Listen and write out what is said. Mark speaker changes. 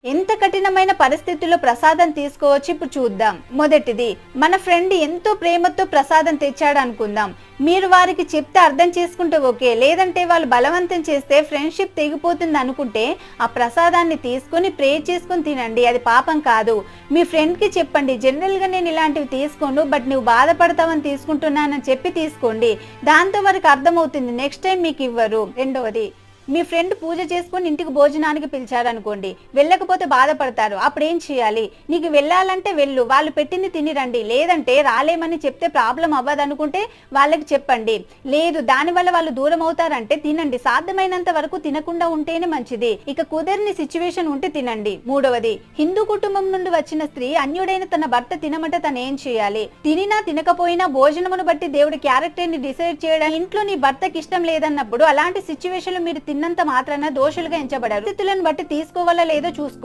Speaker 1: ఎంత కఠినమైన పరిస్థితుల్లో ప్రసాదం తీసుకోవచ్చు ఇప్పుడు చూద్దాం. మొదటిది, మన ఫ్రెండ్ ఎంతో ప్రేమతో ప్రసాదం తెచ్చాడు అనుకుందాం. మీరు వారికి చెప్తే అర్థం చేసుకుంటే ఓకే, లేదంటే వాళ్ళు బలవంతం చేస్తే ఫ్రెండ్షిప్ తెగిపోతుంది అనుకుంటే ఆ ప్రసాదాన్ని తీసుకొని ప్రే చేసుకొని తినండి. అది పాపం కాదు. మీ ఫ్రెండ్కి చెప్పండి, జనరల్గా నేను ఇలాంటివి తీసుకోను, బట్ నువ్వు బాధపడతావని తీసుకుంటున్నానని చెప్పి తీసుకోండి. దాంతో వరకు అర్థమవుతుంది, నెక్స్ట్ టైం మీకు ఇవ్వరు. రెండవది, మీ ఫ్రెండ్ పూజ చేసుకొని ఇంటికి భోజనానికి పిలిచారనుకోండి, వెళ్ళకపోతే బాధపడతారు. అప్పుడు ఏం చేయాలి? నీకు వెళ్ళాలంటే వెళ్ళు, వాళ్ళు పెట్టింది తిని రండి, లేదంటే రాలేమని చెప్తే ప్రాబ్లం అవ్వదు అనుకుంటే వాళ్ళకి చెప్పండి. లేదు దానివల్ల వాళ్ళు దూరం అవుతారంటే తినండి. సాధ్యమైనంత వరకు తినకుండా ఉంటేనే మంచిది. ఇక కుదరని సిచ్యువేషన్ ఉంటే తినండి. మూడవది, హిందూ కుటుంబం నుండి వచ్చిన స్త్రీ అన్యుడైన తన భర్త తినమంటే తను ఏం చేయాలి? తినినా తినకపోయినా భోజనమును బట్టి దేవుడి క్యారెక్టర్ ని డిసైడ్ చేయడం. ఇంట్లో నీ భర్తకి ఇష్టం లేదన్నప్పుడు అలాంటి సిచ్యువేషన్ లో మీరు తిన్నంత మాత్రాన దోషులుగా ఎంచబడారు. పరిస్థితులను బట్టి తీసుకోవాలా లేదో చూసుకో.